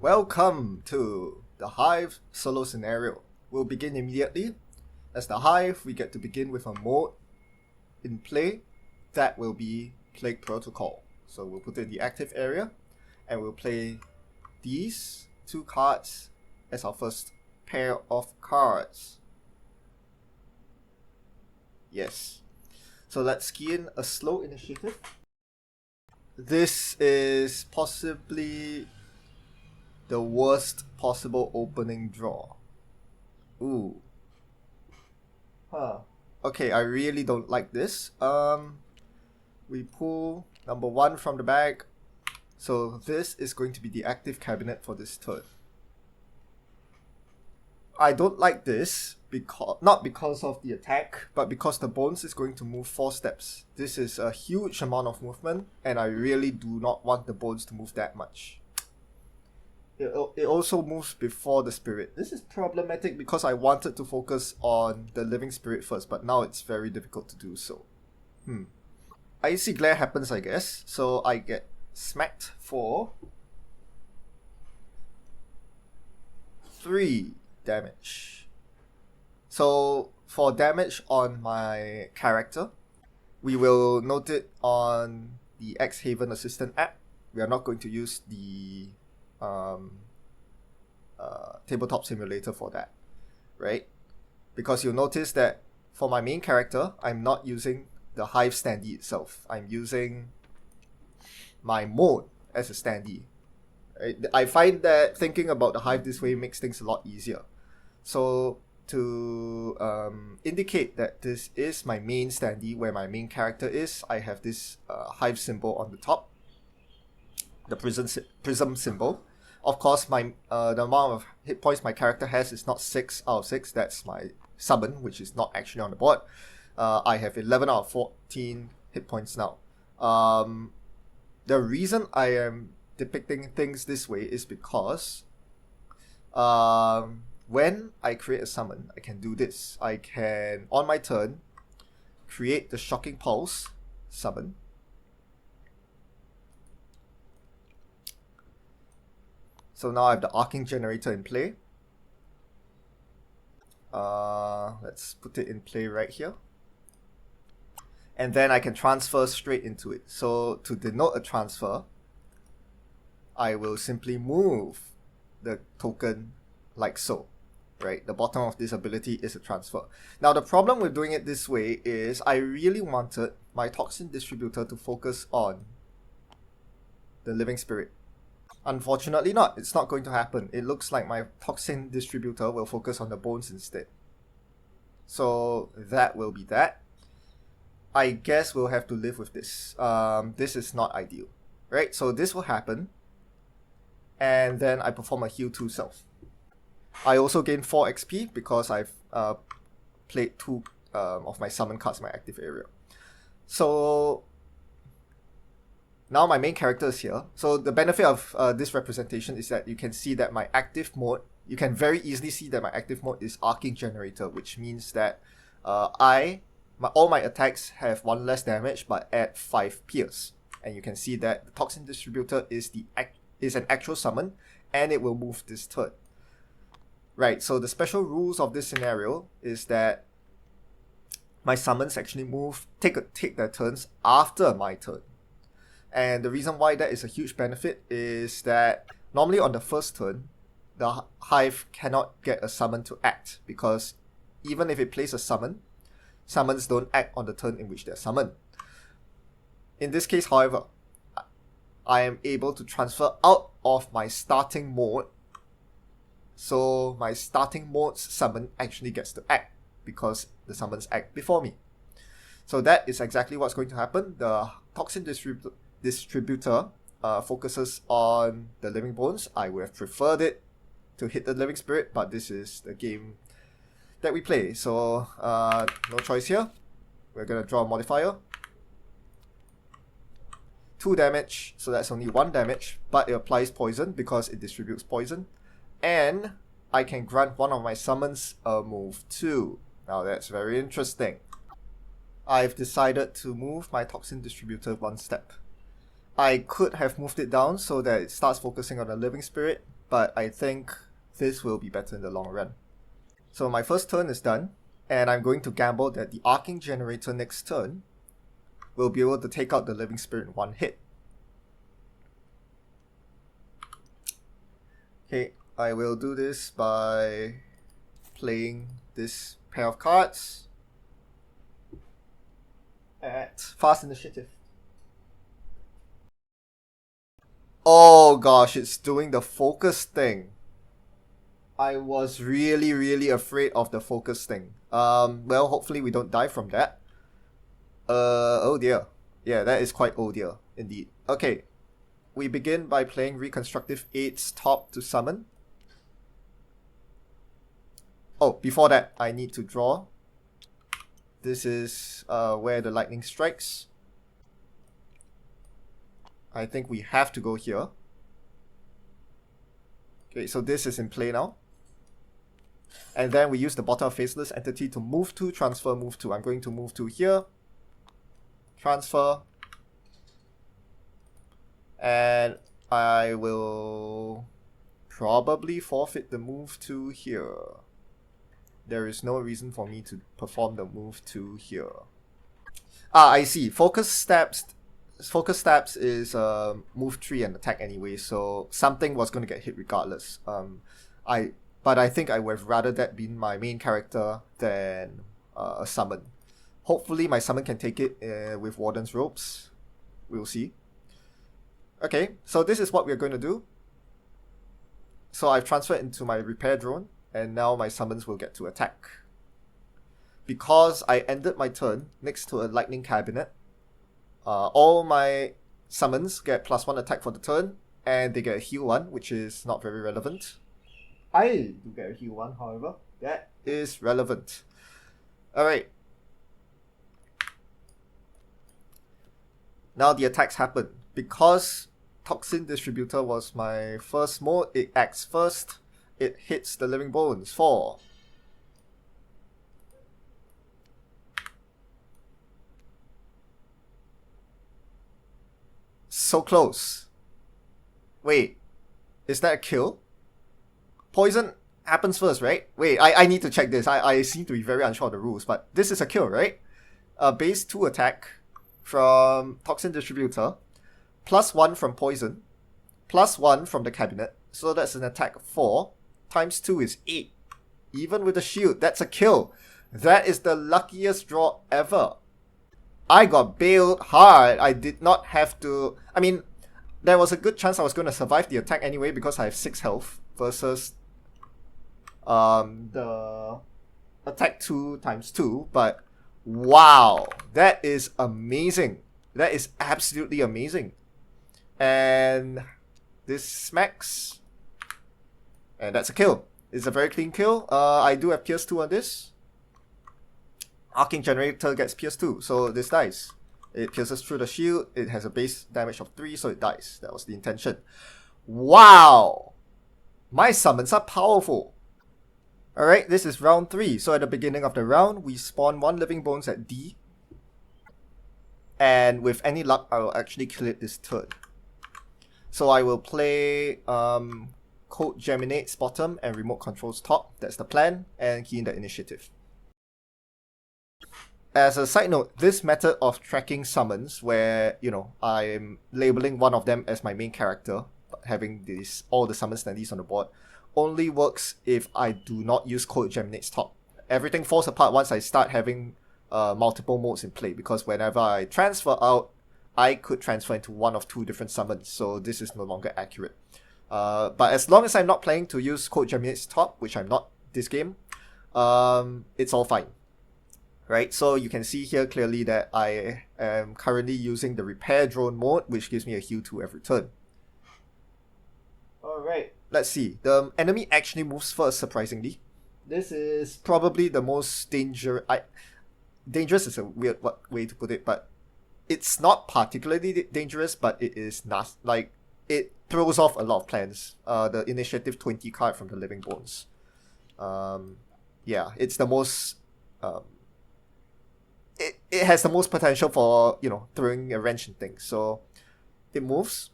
Welcome to the Hive solo scenario. We'll begin immediately. As the Hive, we get to begin with a mode in play that will be Plague Protocol. So we'll put it in the active area and we'll play these two cards as our first pair of cards. Yes. So let's key in a slow initiative. This is possibly the worst possible opening draw. Ooh. Huh. Okay, I really don't like this. We pull number 1 from the bag. So this is going to be the active cabinet for this turn. I don't like this not because of the attack, but because the bones is going to move 4 steps. This is a huge amount of movement, and I really do not want the bones to move that much. It also moves before the spirit. This is problematic because I wanted to focus on the living spirit first, but now it's very difficult to do so. Icy glare happens, I guess, so I get smacked for 3 damage. So for damage on my character, we will note it on the Frosthaven Assistant app. We are not going to use the tabletop simulator for that, right? Because you'll notice that for my main character, I'm not using the Hive standee itself. I'm using my mode as a standee. Right? I find that thinking about the Hive this way makes things a lot easier. So to indicate that this is my main standee, where my main character is, I have this Hive symbol on the top, the Prism symbol. Of course, my the amount of hit points my character has is not 6 out of 6. That's my summon, which is not actually on the board. I have 11 out of 14 hit points now. The reason I am depicting things this way is because when I create a summon, I can do this. I can, on my turn, create the Shocking Pulse summon. So now I have the Arcing Generator in play. Let's put it in play right here. And then I can transfer straight into it. So to denote a transfer, I will simply move the token like so. Right? The bottom of this ability is a transfer. Now the problem with doing it this way is I really wanted my Toxin Distributor to focus on the Living Spirit. Unfortunately not. It's not going to happen. It looks like my Toxin Distributor will focus on the bones instead. So that will be that. I guess we'll have to live with this. This is not ideal. Right? So this will happen. And then I perform a heal 2 self. I also gain 4 XP because I've played 2 of my summon cards in my active area. So now my main character is here. So the benefit of this representation is that you can see that my active mode, you can very easily see that my active mode is Arcing Generator, which means that all my attacks have 1 less damage but add 5 pierce. And you can see that the Toxin Distributor is an actual summon, and it will move this turn. Right, so the special rules of this scenario is that my summons actually take their turns after my turn. And the reason why that is a huge benefit is that normally on the first turn, the Hive cannot get a summon to act, because even if it plays a summon, summons don't act on the turn in which they're summoned. In this case, however, I am able to transfer out of my starting mode. So my starting mode's summon actually gets to act because the summons act before me. So that is exactly what's going to happen. The Toxin Distributor focuses on the living bones. I would have preferred it to hit the living spirit, but this is the game that we play. So no choice here. We're going to draw a modifier. 2 damage, so that's only 1 damage, but it applies poison because it distributes poison. And I can grant one of my summons a move 2. Now that's very interesting. I've decided to move my Toxin Distributor 1 step. I could have moved it down so that it starts focusing on the living spirit, but I think this will be better in the long run. So my first turn is done, and I'm going to gamble that the arcing generator next turn will be able to take out the living spirit in one hit. Okay, I will do this by playing this pair of cards at fast initiative. Oh gosh, it's doing the focus thing. I was really afraid of the focus thing. Well, hopefully we don't die from that. Oh dear. Yeah, that is quite oh dear, indeed. Okay, we begin by playing Reconstructive Aids top to summon. Oh, before that, I need to draw. This is where the lightning strikes. I think we have to go here. Okay, so this is in play now. And then we use the bottom of Faceless Entity to move to, transfer, move to. I'm going to move to here. Transfer. And I will probably forfeit the move to here. There is no reason for me to perform the move to here. Ah, I see. Focus stabs is move 3 and attack anyway, so something was going to get hit regardless. But I think I would have rather that been my main character than a summon. Hopefully my summon can take it with Warden's Robes. We'll see. Okay, so this is what we're going to do. So I've transferred into my repair drone, and now my summons will get to attack. Because I ended my turn next to a lightning cabinet, all my summons get +1 attack for the turn, and they get a heal 1, which is not very relevant. I do get a heal 1, however. That is relevant. Alright. Now the attacks happen. Because Toxin Distributor was my first mode, it acts first. It hits the Living Bones for so close. Wait, is that a kill? Poison happens first, right? Wait, I need to check this. I seem to be very unsure of the rules, but this is a kill, right? Base 2 attack from Toxin Distributor, +1 from Poison, +1 from the cabinet. So that's an attack of 4. Times 2 is 8. Even with the shield, that's a kill. That is the luckiest draw ever. I got bailed hard. I did not have to... I mean, there was a good chance I was going to survive the attack anyway because I have 6 health versus the attack 2 times 2. But wow, that is amazing. That is absolutely amazing. And this smacks. And that's a kill. It's a very clean kill. I do have Pierce 2 on this. Arcing Generator gets Pierce 2, so this dies. It pierces through the shield. It has a base damage of 3, so it dies. That was the intention. Wow! My summons are powerful. Alright, this is round 3. So at the beginning of the round, we spawn 1 Living Bones at D. And with any luck, I will actually kill it this turn. So I will play Code Geminates bottom and Remote Controls top. That's the plan. And key in the initiative. As a side note, this method of tracking summons, where, you know, I'm labeling one of them as my main character, having all the summon standees on the board, only works if I do not use Code Geminates top. Everything falls apart once I start having multiple modes in play, because whenever I transfer out, I could transfer into one of 2 different summons, so this is no longer accurate. But as long as I'm not planning to use Code Geminates top, which I'm not this game, it's all fine. Right, so you can see here clearly that I am currently using the repair drone mode, which gives me a heal 2 every turn. Alright, let's see. The enemy actually moves first, surprisingly. This is probably the most dangerous... dangerous is a weird way to put it, but it's not particularly dangerous, but it is not... like, it throws off a lot of plans. The Initiative 20 card from the Living Bones. Yeah, it's the most... It has the most potential for, you know, throwing a wrench in things. So it moves.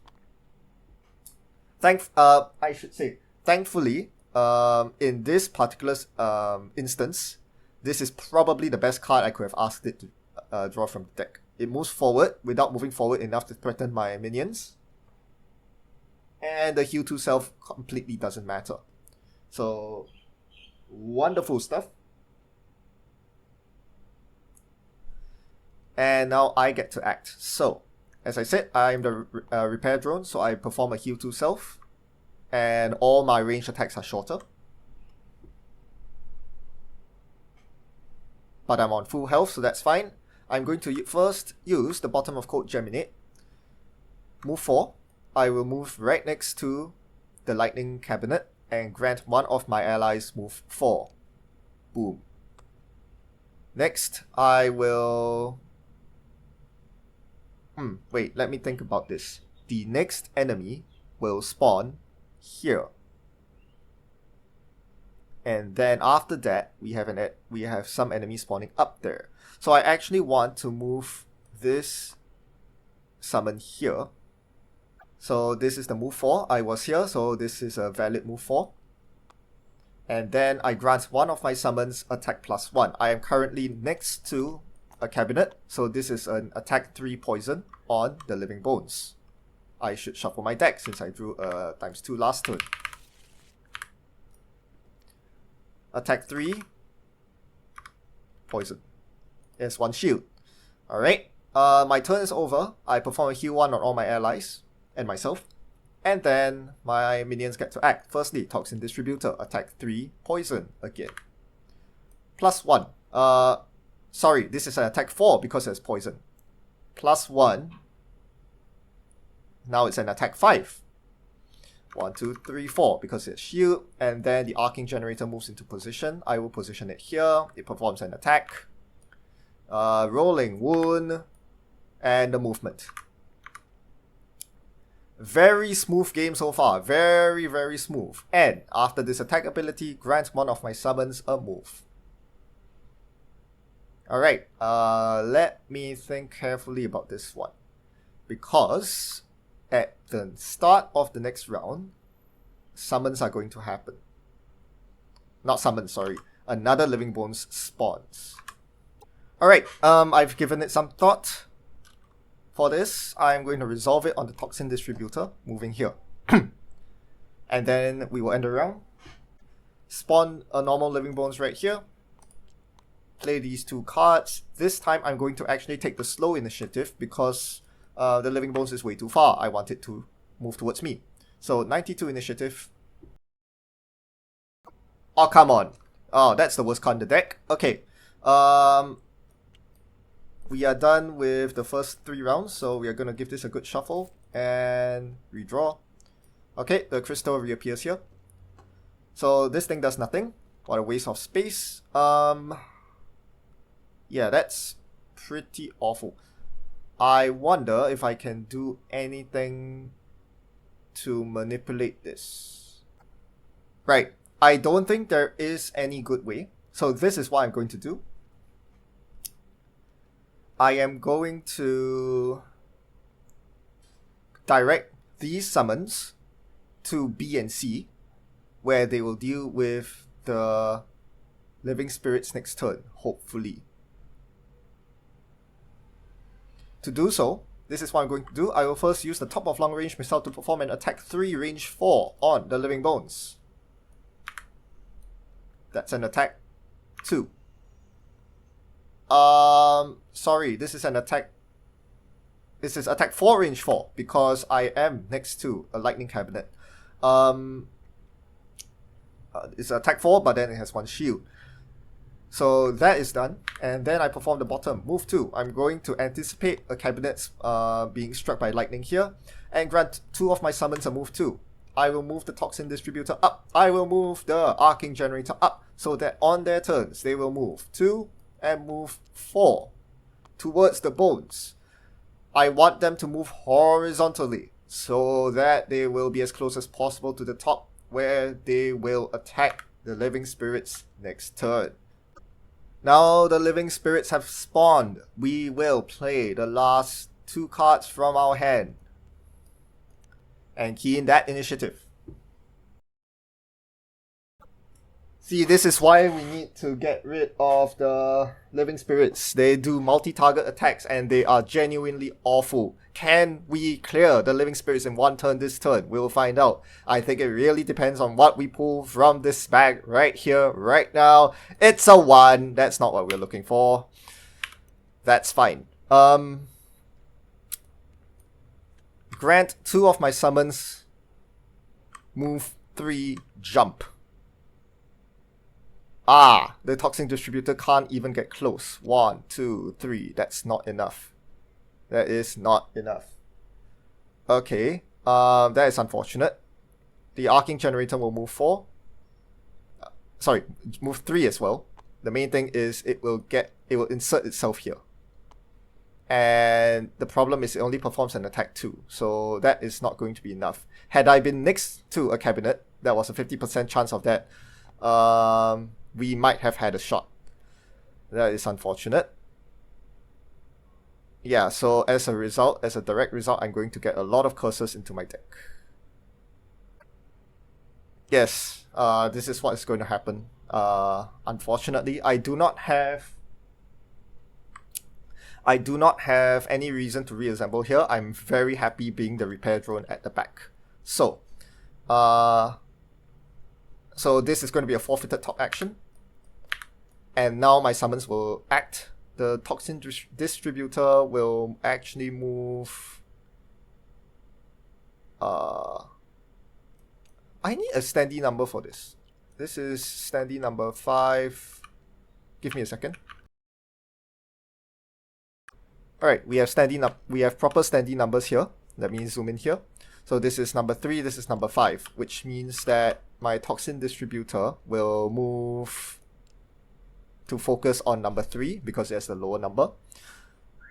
I should say, thankfully, in this particular instance, this is probably the best card I could have asked it to draw from the deck. It moves forward without moving forward enough to threaten my minions. And the heal to self completely doesn't matter. So, wonderful stuff. And now I get to act. So, as I said, I'm the repair drone, so I perform a heal to self. And all my ranged attacks are shorter. But I'm on full health, so that's fine. I'm going to first use the bottom of code Geminate. Move 4. I will move right next to the lightning cabinet and grant one of my allies move 4. Boom. Next, I will... wait, let me think about this. The next enemy will spawn here. And then after that, we have some enemies spawning up there. So I actually want to move this summon here. So this is the move 4. I was here, so this is a valid move 4. And then I grant one of my summons attack +1. I am currently next to a cabinet, so this is an attack 3 poison on the living bones. I should shuffle my deck since I drew ×2 last turn. Attack 3 poison. There's 1 shield. Alright, my turn is over. I perform a heal 1 on all my allies and myself. And then my minions get to act. Firstly, Toxin Distributor, attack 3, poison again. +1. Sorry, this is an attack 4 because it's poison. +1. Now it's an attack 5. 1, 2, 3, 4 because it's shield. And then the Arcing Generator moves into position. I will position it here. It performs an attack. Rolling wound. And the movement. Very smooth game so far. Very, very smooth. And after this attack ability, grant one of my summons a move. Alright, let me think carefully about this one. Because at the start of the next round, summons are going to happen. Not summons, sorry. Another Living Bones spawns. Alright, I've given it some thought. For this, I'm going to resolve it on the Toxin Distributor, moving here. And then we will end the round. Spawn a normal Living Bones right here. Play these 2 cards. This time I'm going to actually take the slow initiative because the Living Bones is way too far. I want it to move towards me. So 92 initiative. Oh, come on. Oh, that's the worst card in the deck. Okay. We are done with the first 3 rounds, so we are going to give this a good shuffle and redraw. Okay, the crystal reappears here. So this thing does nothing. What a waste of space. Yeah, that's pretty awful. I wonder if I can do anything to manipulate this. Right, I don't think there is any good way. So this is what I'm going to do. I am going to direct these summons to B and C, where they will deal with the living spirits next turn, hopefully. To do so, this is what I'm going to do. I will first use the top of long range missile to perform an attack 3 range 4 on the living bones. That's an attack 2. Sorry, this is an attack. This is attack 4 range 4 because I am next to a lightning cabinet. It's attack 4, but then it has 1 shield. So that is done, and then I perform the bottom, move 2. I'm going to anticipate a cabinet being struck by lightning here, and grant 2 of my summons a move 2. I will move the Toxin Distributor up. I will move the Arcing Generator up, so that on their turns, they will move 2 and move 4 towards the bones. I want them to move horizontally, so that they will be as close as possible to the top, where they will attack the living spirits next turn. Now the living spirits have spawned. We will play the last 2 cards from our hand. and key in that initiative. See, this is why we need to get rid of the living spirits. They do multi-target attacks and they are genuinely awful. Can we clear the living spirits in one turn this turn? We'll find out. I think it really depends on what we pull from this bag right here, right now. It's a 1. That's not what we're looking for. That's fine. Grant 2 of my summons. Move 3, jump. The toxin distributor can't even get close. 1, 2, 3. That's not enough. That is not enough. Okay. That is unfortunate. The arcing generator will move 4. Sorry, move 3 as well. The main thing is it will insert itself here. And the problem is it only performs an attack 2. So that is not going to be enough. Had I been next to a cabinet, that was a 50% chance of that. We might have had a shot. That is unfortunate. Yeah, so as a direct result, I'm going to get a lot of curses into my deck. Yes, this is what is going to happen. Unfortunately, I do not have any reason to reassemble here. I'm very happy being the repair drone at the back. So this is going to be a forfeited top action. And now my summons will act. The toxin distributor will actually move... I need a standee number for this. This is standee number 5. Give me a second. Alright, we have proper standee numbers here. Let me zoom in here. So this is number 3, this is number 5, which means that my toxin distributor will move to focus on number 3 because it's the lower number.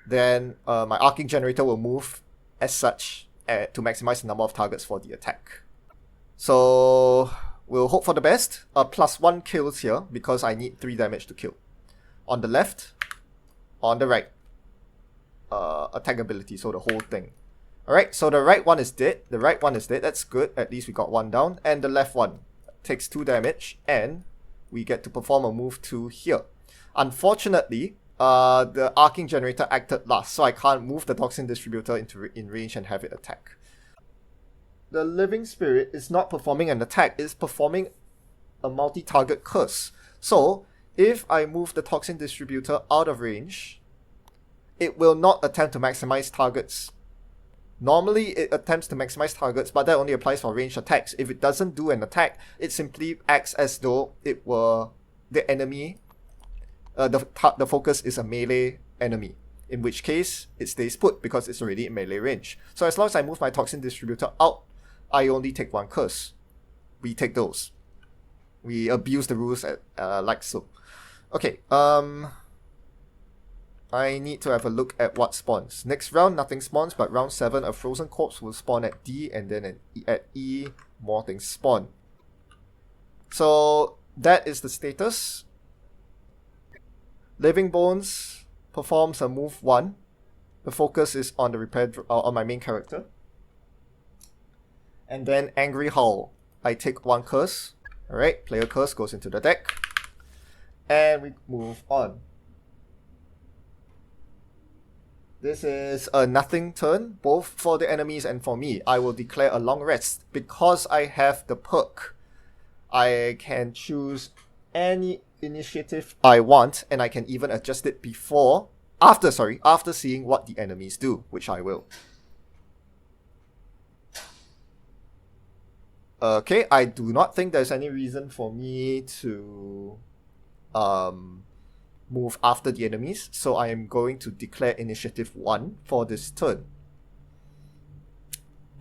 Then my arcing generator will move as such to maximize the number of targets for the attack. So we'll hope for the best. +1 kills here because I need 3 damage to kill. On the left, on the right. Attack ability, so the whole thing. Alright, so the right one is dead. That's good. At least we got 1 down. And the left one takes 2 damage and we get to perform a move to here. Unfortunately, the arcing generator acted last, so I can't move the toxin distributor in range and have it attack. The living spirit is not performing an attack, it's performing a multi-target curse. So, if I move the toxin distributor out of range, it will not attempt to maximize targets. Normally, it attempts to maximize targets, but that only applies for ranged attacks. If it doesn't do an attack, it simply acts as though it were the enemy. The focus is a melee enemy, in which case it stays put because it's already in melee range. So as long as I move my toxin distributor out, I only take 1 curse. We take those. We abuse the rules like so. Okay, I need to have a look at what spawns. Next round, nothing spawns, but round 7, a frozen corpse will spawn at D, and then at E, more things spawn. So that is the status. Living Bones performs a move 1. The focus is on the on my main character. And then Angry Howl. I take 1 curse. Alright, player curse goes into the deck. And we move on. This is a nothing turn, both for the enemies and for me. I will declare a long rest. Because I have the perk, I can choose any initiative I want, and I can even adjust it after seeing what the enemies do, which I will. Okay, I do not think there's any reason for me to move after the enemies, so I am going to declare initiative 1 for this turn.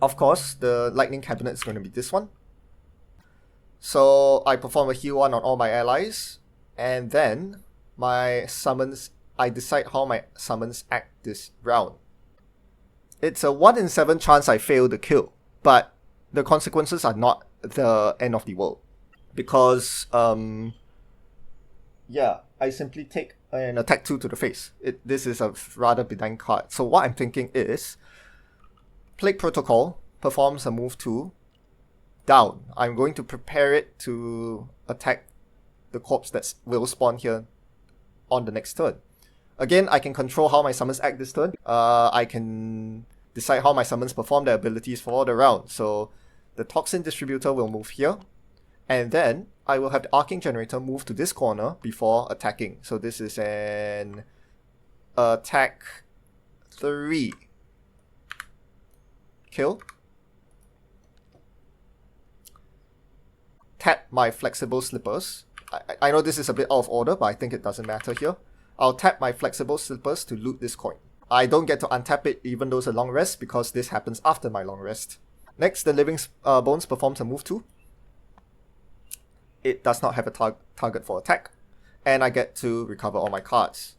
Of course, the lightning cabinet is going to be this one. So I perform a heal 1 on all my allies, and then my summons, I decide how my summons act this round. It's a 1 in 7 chance I fail the kill, but the consequences are not the end of the world. Because, yeah, I simply take an attack 2 to the face. This is a rather benign card. So what I'm thinking is, Plague Protocol, performs a move 2 down. I'm going to prepare it to attack the corpse that will spawn here on the next turn. Again, I can control how my summons act this turn. I can decide how my summons perform their abilities for the round. So the Toxin Distributor will move here, and then I will have the Arcing Generator move to this corner before attacking. So this is an attack 3. Kill. Tap my Flexible Slippers. I know this is a bit out of order, but I think it doesn't matter here. I'll tap my Flexible Slippers to loot this coin. I don't get to untap it even though it's a long rest, because this happens after my long rest. Next, the Living Bones performs a move 2. It does not have a target for attack, and I get to recover all my cards.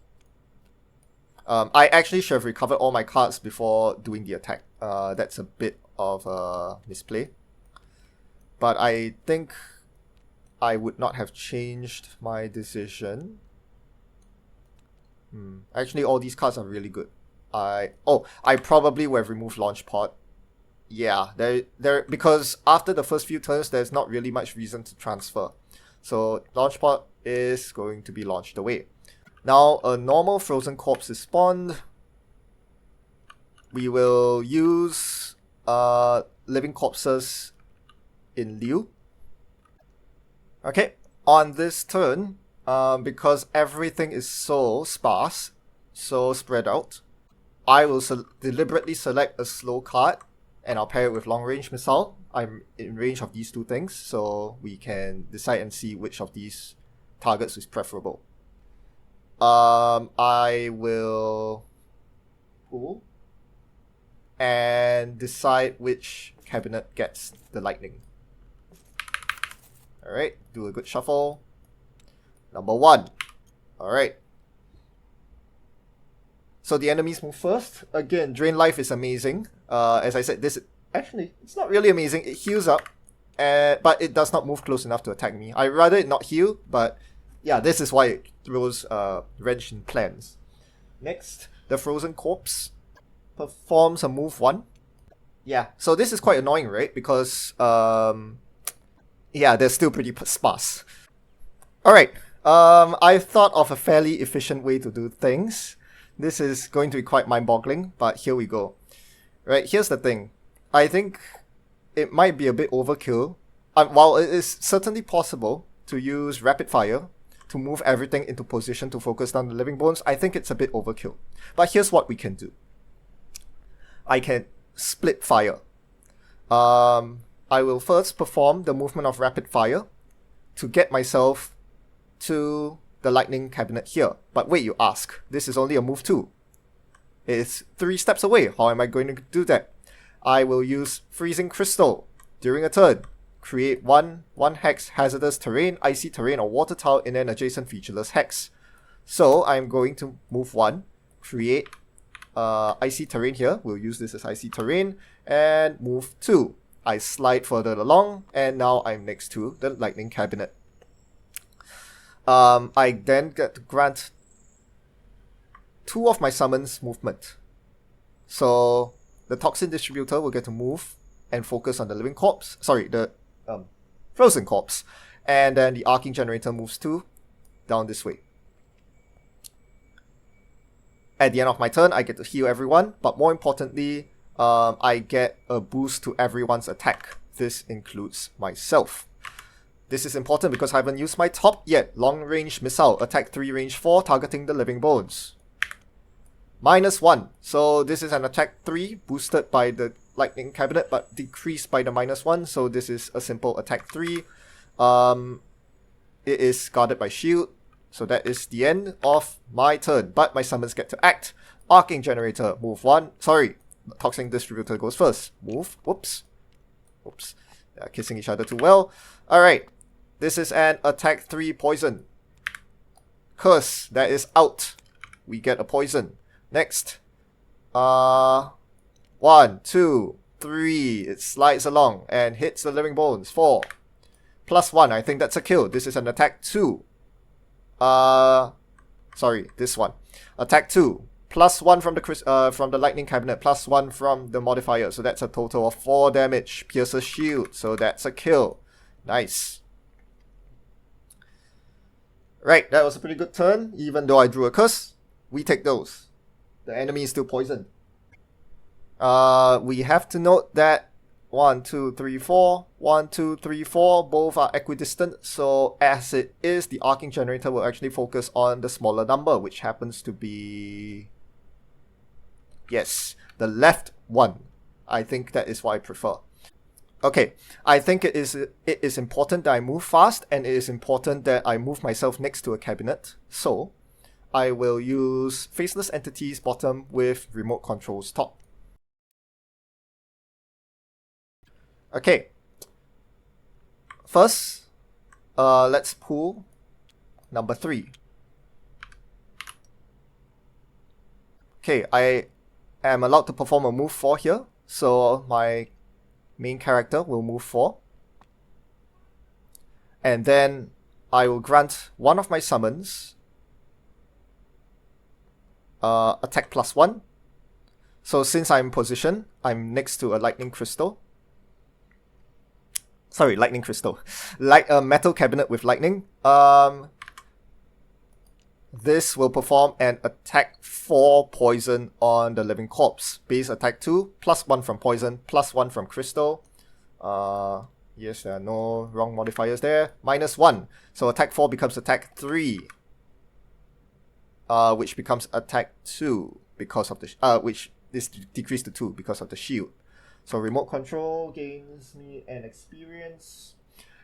I actually should have recovered all my cards before doing the attack. That's a bit of a misplay. But I think I would not have changed my decision. Actually, all these cards are really good. I probably would have removed Launch Pod. Yeah, because after the first few turns, there's not really much reason to transfer. So Launch Pod is going to be launched away. Now, a normal Frozen Corpse is spawned. We will use Living Corpses in lieu. Okay, on this turn, because everything is so sparse, so spread out, I will deliberately select a slow card, and I'll pair it with Long Range Missile. I'm in range of these two things, so we can decide and see which of these targets is preferable. I will pull and decide which cabinet gets the lightning. Alright, do a good shuffle. Number 1. Alright. So the enemies move first. Again, Drain Life is amazing. As I said, this actually, it's not really amazing. It heals up, but it does not move close enough to attack me. I'd rather it not heal, but yeah, this is why it throws wrench in plans. Next, the Frozen Corpse performs a move 1. Yeah, so this is quite annoying, right? Because, yeah, they're still pretty sparse. Alright, I've thought of a fairly efficient way to do things. This is going to be quite mind-boggling, but here we go. Right, here's the thing. I think it might be a bit overkill. While it is certainly possible to use Rapid Fire to move everything into position to focus down the Living Bones, I think it's a bit overkill. But here's what we can do. I can split fire. I will first perform the movement of Rapid Fire to get myself to the Lightning Cabinet here. But wait, you ask, this is only a move 2. It's 3 steps away. How am I going to do that? I will use Freezing Crystal during a turn. Create one hex hazardous terrain, icy terrain, or water tile in an adjacent featureless hex. So I'm going to move 1, create icy terrain here. We'll use this as icy terrain, and move 2. I slide further along, and now I'm next to the Lightning Cabinet. I then get to grant 2 of my summons movement. So the Toxin Distributor will get to move and focus on the Living Corpse. Sorry, the Frozen Corpse. And then the Arcing Generator moves 2 down this way. At the end of my turn, I get to heal everyone, but more importantly, I get a boost to everyone's attack. This includes myself. This is important because I haven't used my top yet. Long Range Missile, attack 3, range 4, targeting the Living Bones. -1. So this is an attack 3, boosted by the Lightning Cabinet, but decreased by the -1. So this is a simple attack 3. It is guarded by shield. So that is the end of my turn. But my summons get to act. Arcing Generator, move 1. Sorry, Toxin Distributor goes first. Move. Whoops. Whoops. They're kissing each other too well. Alright. This is an attack 3 poison. Curse, that is out. We get a poison. Next. 1, 2, 3. It slides along and hits the Living Bones. 4. +1. I think that's a kill. This is an attack 2. Sorry, this one. Attack 2. +1 from the lightning cabinet, +1 from the modifier. So that's a total of 4 damage. Pierces shield, so that's a kill. Nice. Right, that was a pretty good turn, even though I drew a curse. We take those. The enemy is still poisoned. We have to note that 1, 2, 3, 4, 1, 2, 3, 4, both are equidistant. So as it is, the arcing generator will actually focus on the smaller number, which happens to be, yes, the left one. I think that is what I prefer. Okay, I think it is important that I move fast, and it is important that I move myself next to a cabinet. So I will use Faceless Entities bottom with Remote Controls top. Okay. First, let's pull number 3. Okay, I am allowed to perform a move 4 here, so my main character will move 4. And then I will grant one of my summons attack +1. So since I'm in position, I'm next to a lightning crystal. Sorry, lightning crystal. Like a metal cabinet with lightning. This will perform an attack 4 poison on the living corpse. Base attack 2, +1 from poison, +1 from crystal. Yes, there are no wrong modifiers there. -1. So attack 4 becomes attack 3. Which becomes attack 2 because of the which is decreased to 2 because of the shield. So remote control gains me an experience,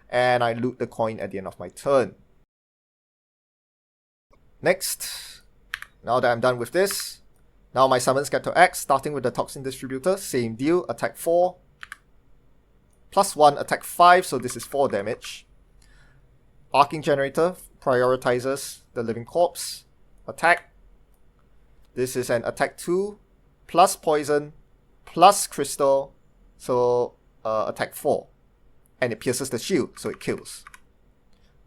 and I loot the coin at the end of my turn. Next, now that I'm done with this, now my summons get to act, starting with the Toxin Distributor. Same deal, attack 4, +1, attack 5, so this is 4 damage. Arcing Generator prioritizes the living corpse. Attack. This is an attack 2, plus poison, plus crystal, so attack 4. And it pierces the shield, so it kills.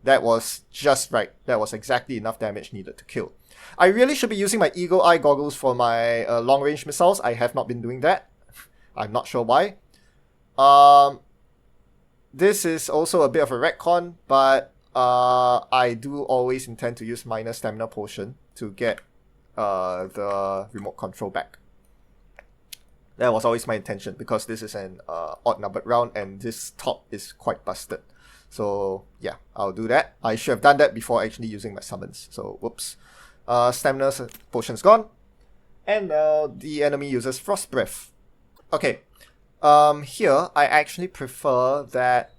That was just right. That was exactly enough damage needed to kill. I really should be using my Eagle Eye goggles for my long-range missiles. I have not been doing that. I'm not sure why. This is also a bit of a retcon, but I do always intend to use minor stamina potion to get the remote control back. That was always my intention, because this is an odd numbered round and this top is quite busted. So yeah, I'll do that. I should have done that before actually using my summons. So whoops. Stamina potion's gone. And now the enemy uses Frost Breath. Okay. Here I actually prefer that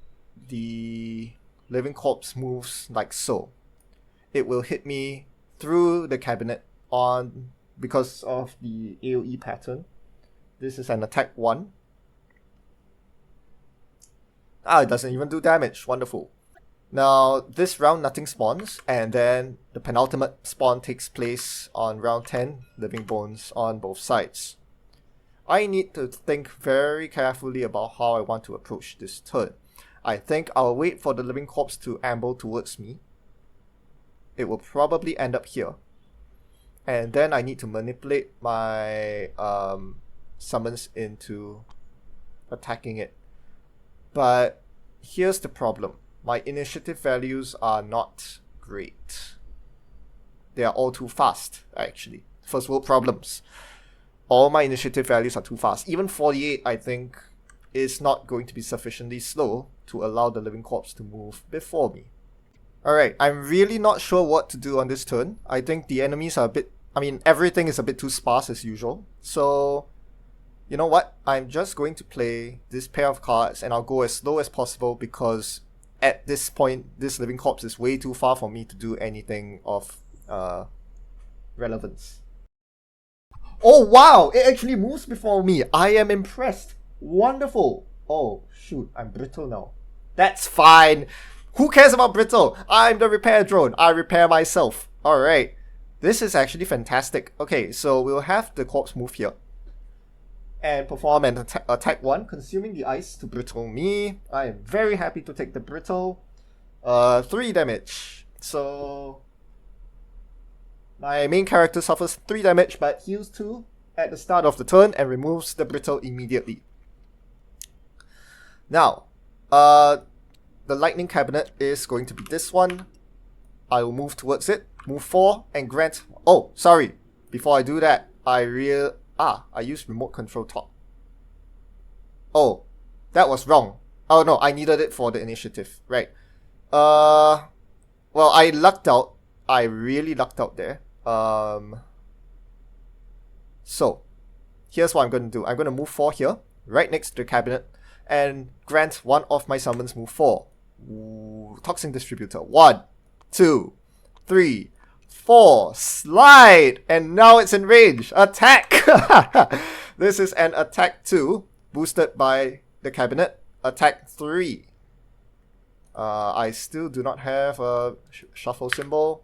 the living corpse moves like so. It will hit me through the cabinet on because of the AoE pattern. This is an attack 1. It doesn't even do damage. Wonderful. Now, this round nothing spawns, and then the penultimate spawn takes place on round 10, living bones on both sides. I need to think very carefully about how I want to approach this turn. I think I'll wait for the living corpse to amble towards me. It will probably end up here. And then I need to manipulate my summons into attacking it. But here's the problem. My initiative values are not great. They are all too fast, actually. First world problems. All my initiative values are too fast. Even 48, I think, is not going to be sufficiently slow to allow the living corpse to move before me. Alright, I'm really not sure what to do on this turn. I think the enemies are a bit... everything is a bit too sparse as usual. So, you know what? I'm just going to play this pair of cards and I'll go as slow as possible, because at this point, this living corpse is way too far for me to do anything of relevance. Oh wow! It actually moves before me. I am impressed. Wonderful. Oh shoot, I'm brittle now. That's fine. Who cares about brittle? I'm the repair drone. I repair myself. Alright. This is actually fantastic. Okay, so we'll have the corpse move here. And perform an attack 1, consuming the ice to brittle me. I am very happy to take the brittle. 3 damage. So... My main character suffers 3 damage but heals 2 at the start of the turn and removes the brittle immediately. Now, the lightning cabinet is going to be this one. I will move towards it, move 4, and grant... Oh, sorry. Before I do that, I used remote control top. Oh, that was wrong. Oh no, I needed it for the initiative. Right. Well, I lucked out. I really lucked out there. So, here's what I'm going to do. I'm going to move 4 here, right next to the cabinet, and grant one of my summons move 4. Ooh, Toxin Distributor. 1, 2, 3, 4. Slide! And now it's in range. Attack! This is an attack 2, boosted by the cabinet. Attack 3. I still do not have a shuffle symbol.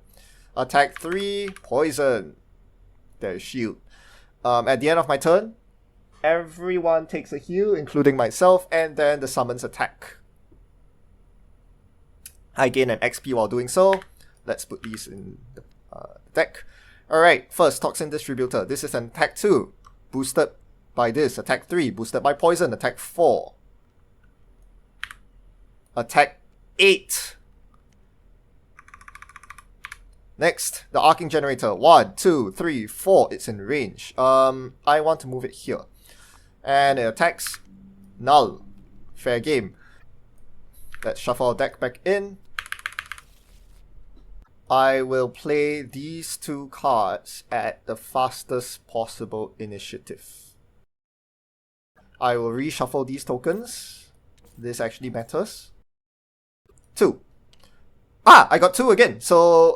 Attack 3, poison. There's shield. At the end of my turn, everyone takes a heal, including myself, and then the summons attack. I gain an XP while doing so. Let's put these in the deck. Alright, first, Toxin Distributor. This is an attack 2, boosted by this. Attack 3, boosted by poison. Attack 4. Attack 8. Next, the Arcing Generator. 1, 2, 3, 4. It's in range. I want to move it here. And it attacks. Null. Fair game. Let's shuffle our deck back in. I will play these 2 cards at the fastest possible initiative. I will reshuffle these tokens. This actually matters. 2. I got 2 again. So,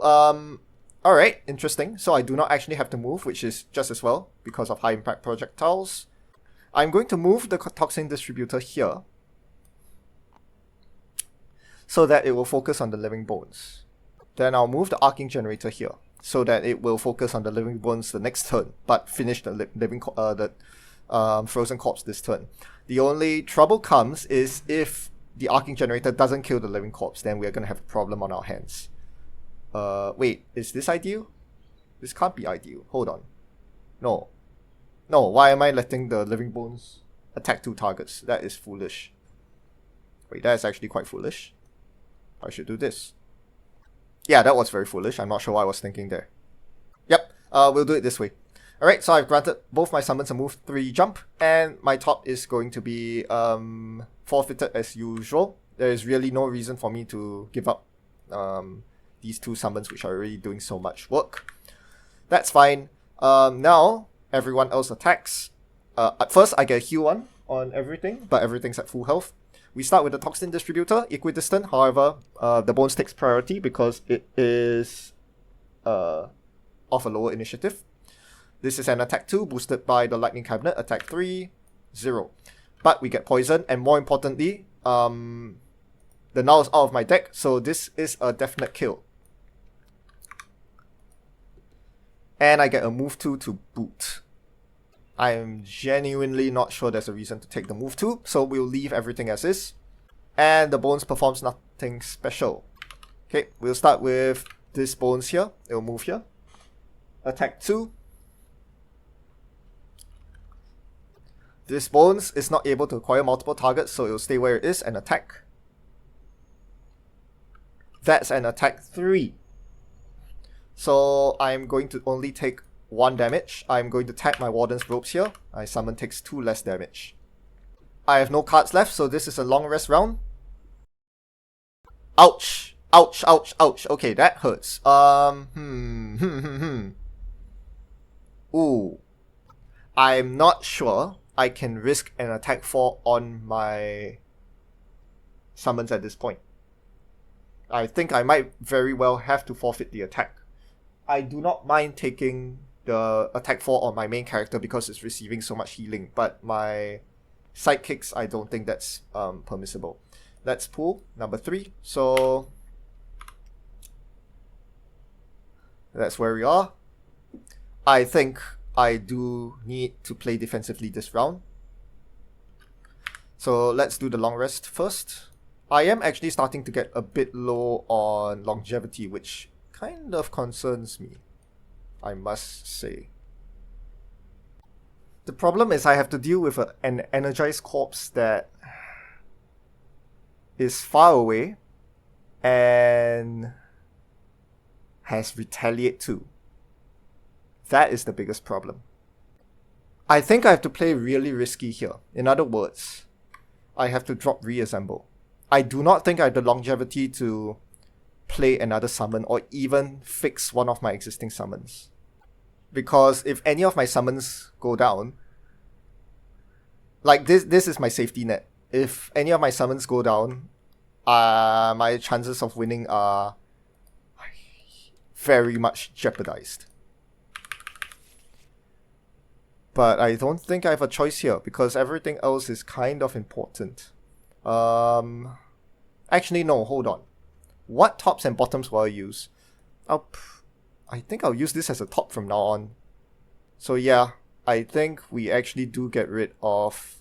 alright, interesting. So I do not actually have to move, which is just as well, because of high impact projectiles. I'm going to move the Toxin Distributor here, so that it will focus on the Living Bones. Then I'll move the Arcing Generator here, so that it will focus on the Living Bones the next turn, but finish the Frozen Corpse this turn. The only trouble comes is if the Arcing Generator doesn't kill the Living Corpse, then we're going to have a problem on our hands. Wait, is this ideal? This can't be ideal. Hold on. No, why am I letting the Living Bones attack 2 targets? That is foolish. Wait, that is actually quite foolish. I should do this. Yeah, that was very foolish. I'm not sure what I was thinking there. Yep, we'll do it this way. Alright, so I've granted both my summons a move 3 jump, and my top is going to be forfeited as usual. There is really no reason for me to give up these 2 summons, which are already doing so much work. That's fine. Now, everyone else attacks. At first, I get a heal 1 on everything, but everything's at full health. We start with the Toxin Distributor, equidistant. However, the Bones takes priority because it is of a lower initiative. This is an attack 2, boosted by the Lightning Cabinet. Attack 3, 0. But we get poison, and more importantly, the Null is out of my deck, so this is a definite kill. And I get a move 2 to boot. I am genuinely not sure there's a reason to take the move 2, so we'll leave everything as is. And the Bones performs nothing special. Okay, we'll start with this Bones here. It'll move here. Attack 2. This Bones is not able to acquire multiple targets, so it will stay where it is and attack. That's an attack 3. So I'm going to only take 1 damage. I'm going to tap my Warden's Robes here. My summon takes 2 less damage. I have no cards left, so this is a long rest round. Ouch! Ouch, ouch, ouch. Okay, that hurts. Ooh. I'm not sure I can risk an attack 4 on my summons at this point. I think I might very well have to forfeit the attack. I do not mind taking the attack 4 on my main character because it's receiving so much healing, but my sidekicks, I don't think that's permissible. Let's pull number 3. So that's where we are. I think I do need to play defensively this round. So let's do the long rest first. I am actually starting to get a bit low on longevity, which kind of concerns me. I must say. The problem is I have to deal with an energized corpse that is far away and has retaliate too. That is the biggest problem. I think I have to play really risky here. In other words, I have to drop reassemble. I do not think I have the longevity to play another summon or even fix one of my existing summons. Because if any of my summons go down, like this is my safety net. If any of my summons go down, my chances of winning are very much jeopardized. But I don't think I have a choice here because everything else is kind of important. Actually, no, hold on. What tops and bottoms will I use? I think I'll use this as a top from now on. So yeah, I think we actually do get rid of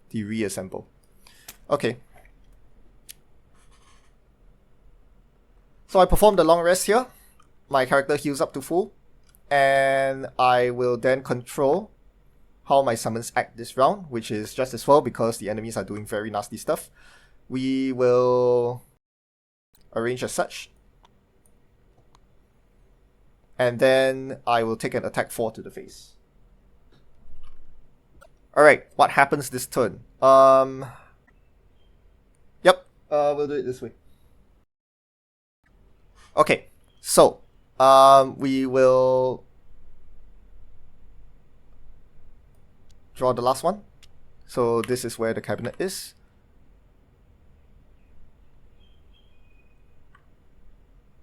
the reassemble. Okay. So I perform the long rest here. My character heals up to full. And I will then control how my summons act this round, which is just as well because the enemies are doing very nasty stuff. We will arrange as such. And then I will take an attack 4 to the face. Alright, what happens this turn? Yep, we'll do it this way. Okay, so we will draw the last one. So this is where the cabinet is.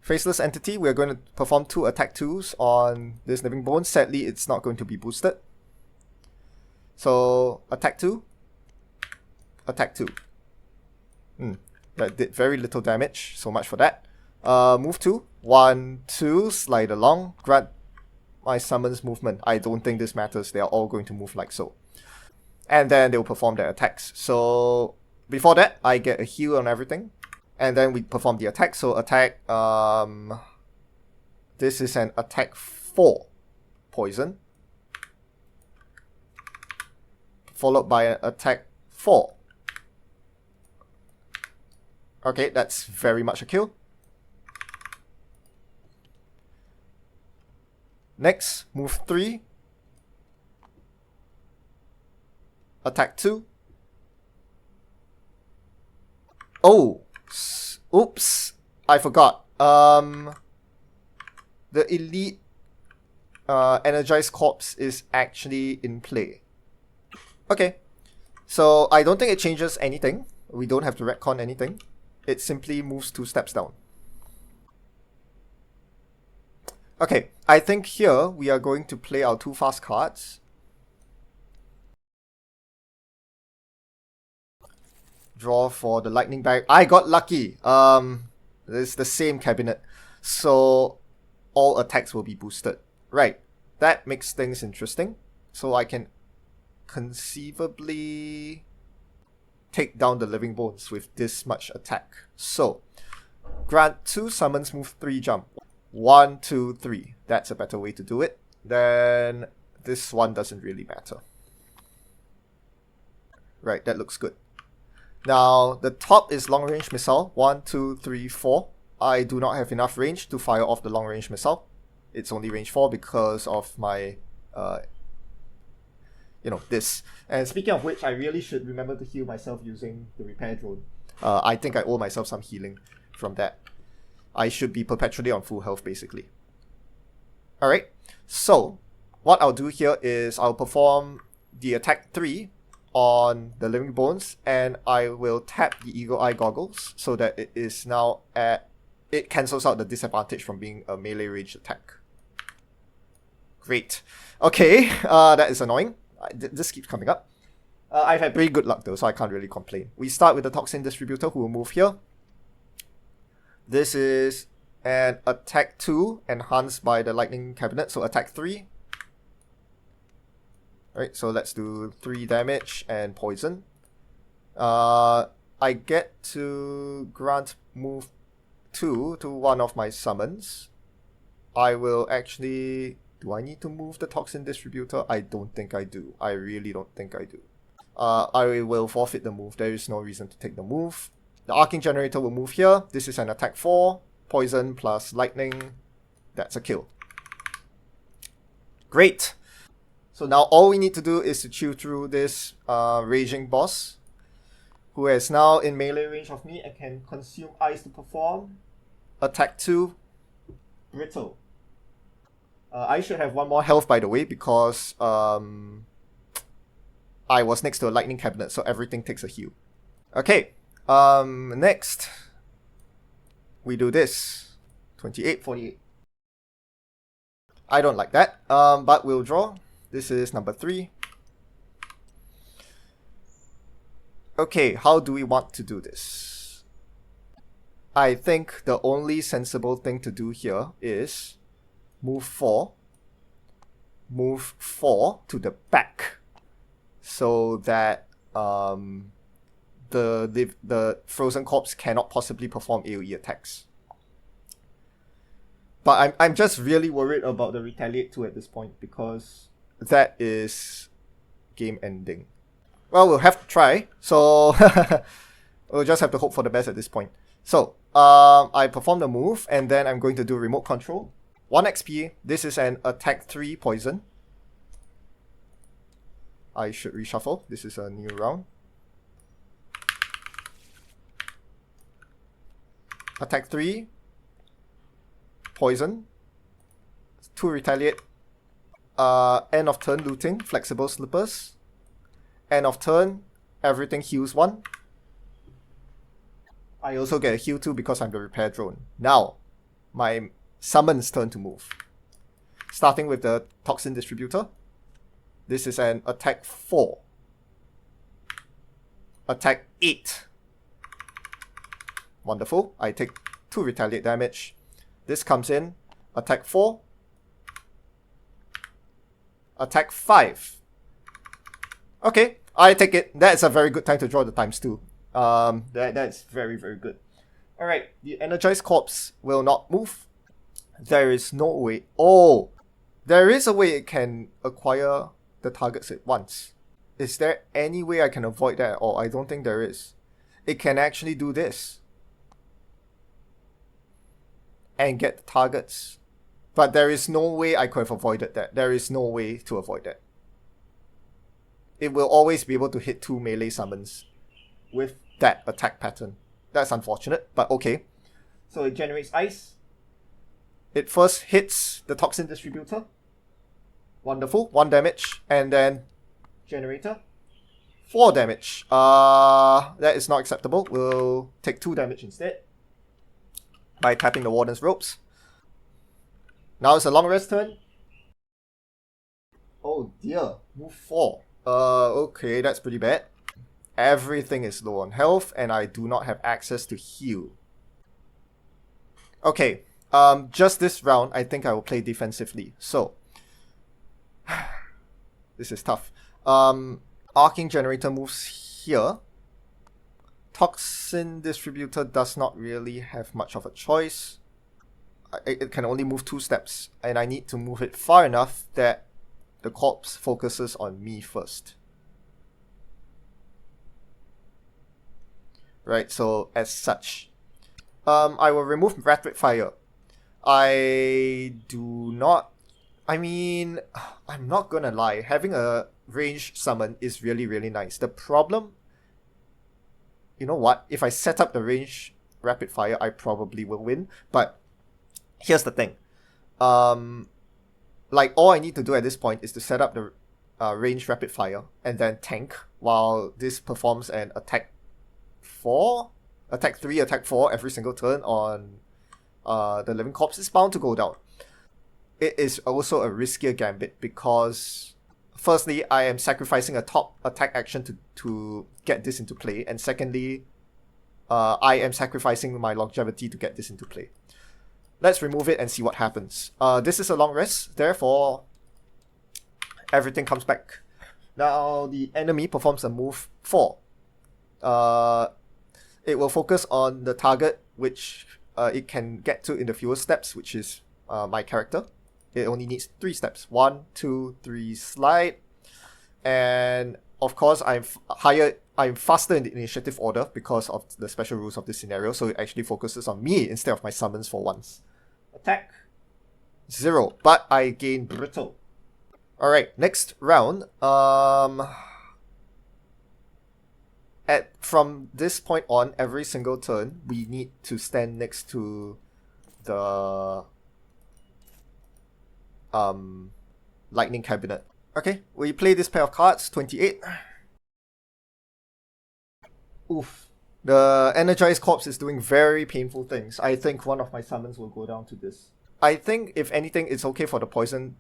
Faceless Entity, we're going to perform 2 attack 2s on this Living Bone. Sadly, it's not going to be boosted. So, attack 2. Attack 2. That did very little damage, so much for that. Move 2. 1, 2, slide along. Grant my summons movement. I don't think this matters. They are all going to move like so. And then they'll perform their attacks. So, before that, I get a heal on everything. And then we perform the attack. So attack, this is an attack 4 poison. Followed by an attack 4. Okay, that's very much a kill. Next, move 3. Attack 2. Oh! Oops, I forgot. The elite energized corpse is actually in play. Okay, so I don't think it changes anything. We don't have to retcon anything. It simply moves 2 steps down. Okay, I think here we are going to play our 2 fast cards. Draw for the lightning bag. I got lucky. It's the same cabinet. So all attacks will be boosted. Right. That makes things interesting. So I can conceivably take down the Living Bones with this much attack. So grant 2 summons, move 3 jump. 1, 2, 3. That's a better way to do it. Then this one doesn't really matter. Right, that looks good. Now, the top is long range missile. 1, 2, 3, 4. I do not have enough range to fire off the long range missile. It's only range 4 because of my, this. And speaking of which, I really should remember to heal myself using the repair drone. I think I owe myself some healing from that. I should be perpetually on full health, basically. Alright, so what I'll do here is I'll perform the attack 3 on the Living Bones, and I will tap the Eagle Eye Goggles so that it is now at... It cancels out the disadvantage from being a melee range attack. Great. Okay, that is annoying. This keeps coming up. I've had pretty good luck though, so I can't really complain. We start with the Toxin Distributor, who will move here. This is an attack 2 enhanced by the Lightning Cabinet, so attack 3. Alright, so let's do 3 damage and poison. I get to grant move 2 to one of my summons. I will actually... Do I need to move the toxin distributor? I don't think I do. I really don't think I do. I will forfeit the move. There is no reason to take the move. The arcing generator will move here. This is an attack 4. Poison plus lightning. That's a kill. Great. So now all we need to do is to chew through this raging boss, who is now in melee range of me and can consume ice to perform. Attack 2. Brittle. I should have 1 more health, by the way, because I was next to a lightning cabinet, so everything takes a heal. Okay, next, we do this. 28, 48. I don't like that, but we'll draw. This is number 3. Okay, how do we want to do this? I think the only sensible thing to do here is move 4 to the back, so that the frozen corpse cannot possibly perform AoE attacks. But I'm just really worried about the retaliate 2 at this point, because that is game ending. Well, we'll have to try, so we'll just have to hope for the best at this point. So I perform the move, and then I'm going to do remote control. 1 XP. This is an attack 3 poison. I should reshuffle. This is a new round. Attack 3 poison. 2 retaliate. End of turn looting, flexible slippers. End of turn, everything heals 1. I also get a heal 2 because I'm the repair drone. Now, my Summon's turn to move. Starting with the toxin distributor. This is an attack 4. Attack 8. Wonderful. I take 2 retaliate damage. This comes in. Attack 4. Attack 5. Okay, I take it. That's a very good time to draw the ×2. That's very, very good. Alright, the energized corpse will not move. There is no way. Oh, there is a way it can acquire the targets at once. Is there any way I can avoid that at all? I don't think there is. It can actually do this and get the targets. But there is no way I could have avoided that. There is no way to avoid that. It will always be able to hit 2 melee summons with that attack pattern. That's unfortunate, but okay. So it generates ice. It first hits the toxin distributor. Wonderful. 1 damage. And then generator. 4 damage. That is not acceptable. We'll take 2 damage instead by tapping the Warden's Ropes. Now it's a long rest turn. Oh dear. Move 4. Okay, that's pretty bad. Everything is low on health, and I do not have access to heal. Okay. Just this round, I think I will play defensively. So, this is tough. Arcing Generator moves here. Toxin Distributor does not really have much of a choice. It can only move 2 steps, and I need to move it far enough that the corpse focuses on me first. Right, so as such, I will remove Rapid Fire. I mean, I'm not gonna lie, having a ranged summon is really, really nice. The problem, you know what, if I set up the range Rapid Fire, I probably will win, but here's the thing. Like, all I need to do at this point is to set up the range Rapid Fire and then tank while this performs an attack 4, attack 3, attack 4 every single turn on the living corpse. Is bound to go down. It is also a riskier gambit because firstly, I am sacrificing a top attack action to get this into play, and secondly, I am sacrificing my longevity to get this into play. Let's remove it and see what happens. This is a long rest, therefore everything comes back. Now the enemy performs a move 4. It will focus on the target which it can get to in the fewest steps, which is my character. It only needs 3 steps. 1, 2, 3, slide. And of course, I'm faster in the initiative order because of the special rules of this scenario, so it actually focuses on me instead of my summons for once. Attack 0, but I gain brittle. Alright, next round. From this point on, every single turn, we need to stand next to the lightning cabinet. Okay, we play this pair of cards, 28. Oof. The energized corpse is doing very painful things. I think one of my summons will go down to this. I think, if anything, it's okay for the poison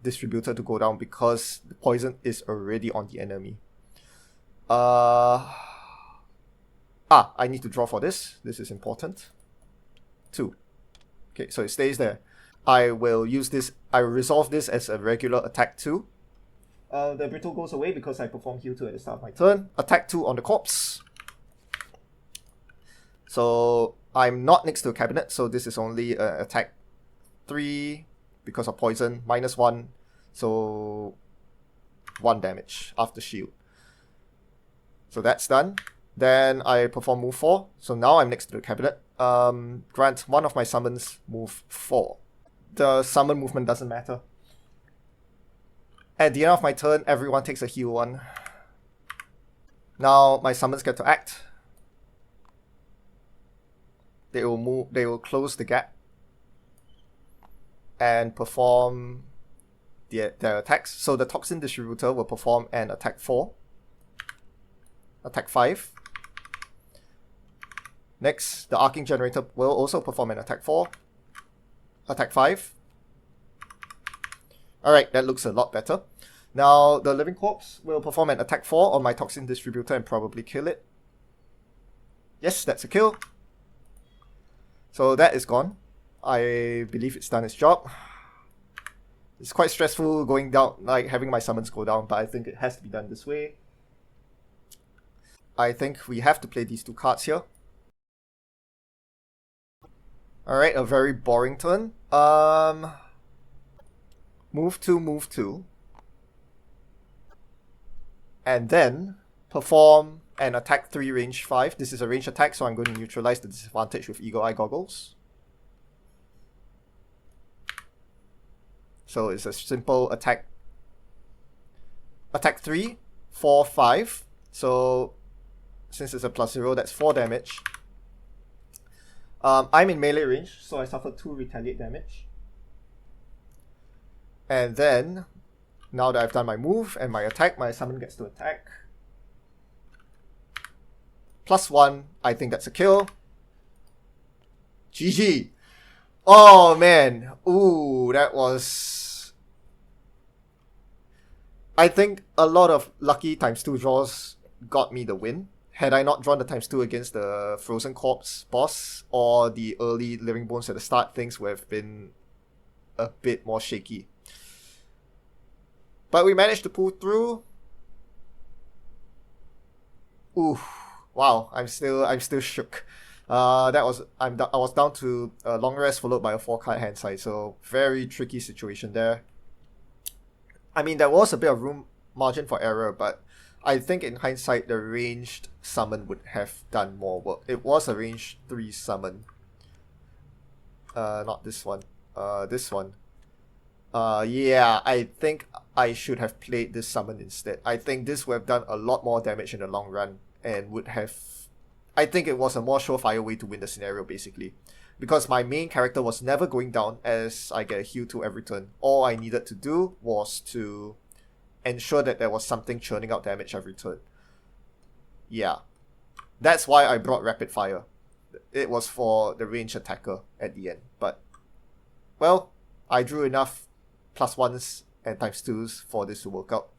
distributor to go down because the poison is already on the enemy. I need to draw for this. This is important. 2. Okay, so it stays there. I will use this. I will resolve this as a regular attack 2. The brittle goes away because I perform heal 2 at the start of my turn. Attack 2 on the corpse. So I'm not next to a cabinet, so this is only attack 3 because of poison, -1, so 1 damage after shield. So that's done. Then I perform move 4, so now I'm next to the cabinet. Grant one of my summons move 4. The summon movement doesn't matter. At the end of my turn, everyone takes a heal 1. Now my summons get to act. They will close the gap and perform their attacks. So the Toxin Distributor will perform an attack 4. Attack 5. Next, the Arcing Generator will also perform an attack 4. Attack 5. Alright, that looks a lot better. Now, the Living Corpse will perform an attack 4 on my Toxin Distributor and probably kill it. Yes, that's a kill. So that is gone. I believe it's done its job. It's quite stressful going down, like having my summons go down, but I think it has to be done this way. I think we have to play these 2 cards here. Alright, a very boring turn. Move 2, move 2. And then perform an attack 3 range 5. This is a range attack, so I'm going to neutralize the disadvantage with Eagle Eye Goggles. So it's a simple attack. Attack 3, 4, 5. So since it's a +0, that's 4 damage. I'm in melee range, so I suffer 2 retaliate damage. And then, now that I've done my move and my attack, my summon gets to attack. +1, I think that's a kill. GG! Oh man, ooh, that was... I think a lot of lucky ×2 draws got me the win. Had I not drawn the ×2 against the Frozen Corpse boss or the early Living Bones at the start, things would have been a bit more shaky. But we managed to pull through. Ooh, wow! I'm still shook. I was down to a long rest followed by a 4-card hand size, so very tricky situation there. I mean, there was a bit of margin for error, but I think in hindsight, the ranged summon would have done more work. It was a range 3 summon. Not this one. This one. Yeah, I think I should have played this summon instead. I think this would have done a lot more damage in the long run and would have... I think it was a more surefire way to win the scenario, basically. Because my main character was never going down as I get a heal 2 every turn. All I needed to do was to ensure that there was something churning out damage every turn. Yeah. That's why I brought Rapid Fire. It was for the range attacker at the end. But, well, I drew enough +1s and ×2s for this to work out.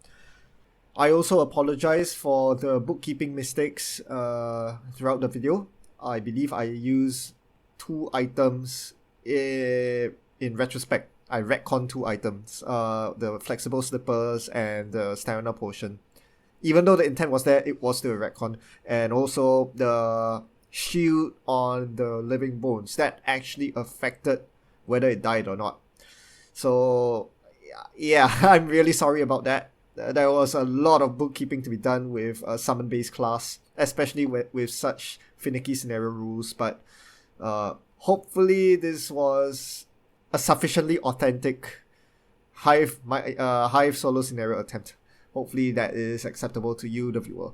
I also apologize for the bookkeeping mistakes throughout the video. I believe I used 2 items in retrospect. I retconned 2 items, the flexible slippers and the stamina potion. Even though the intent was there, it was still a retcon. And also the shield on the Living Bones, that actually affected whether it died or not. So yeah, I'm really sorry about that. There was a lot of bookkeeping to be done with a summon-based class, especially with such finicky scenario rules, but hopefully this was a sufficiently authentic Hive solo scenario attempt. Hopefully that is acceptable to you, the viewer.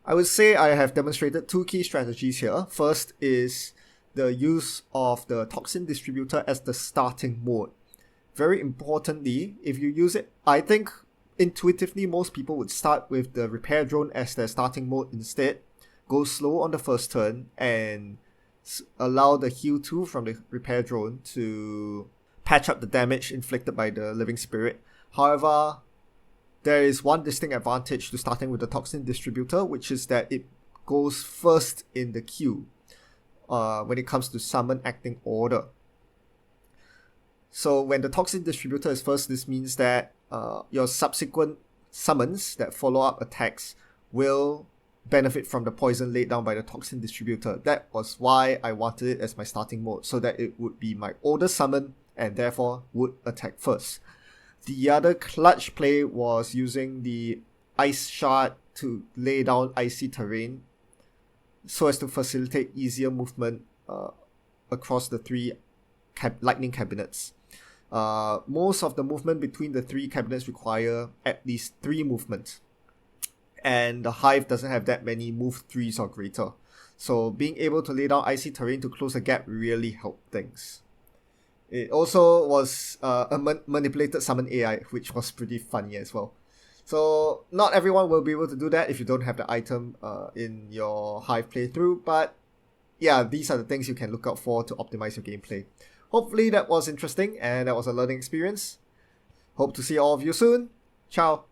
I would say I have demonstrated two key strategies here. First is the use of the Toxin Distributor as the starting mode. Very importantly, if you use it, I think intuitively most people would start with the Repair Drone as their starting mode instead, go slow on the first turn, and allow the heal 2 from the Repair Drone to patch up the damage inflicted by the Living Spirit. However, there is one distinct advantage to starting with the Toxin Distributor, which is that it goes first in the queue when it comes to summon acting order. So when the Toxin Distributor is first, this means that your subsequent summons that follow up attacks will benefit from the poison laid down by the Toxin Distributor. That was why I wanted it as my starting mode, so that it would be my oldest summon and therefore would attack first. The other clutch play was using the Ice Shard to lay down icy terrain so as to facilitate easier movement across the three lightning cabinets. Most of the movement between the three cabinets require at least 3 movements, and the Hive doesn't have that many move 3s or greater. So being able to lay down icy terrain to close the gap really helped things. It also was a manipulated summon AI, which was pretty funny as well. So not everyone will be able to do that if you don't have the item in your Hive playthrough, but yeah, these are the things you can look out for to optimize your gameplay. Hopefully that was interesting and that was a learning experience. Hope to see all of you soon. Ciao.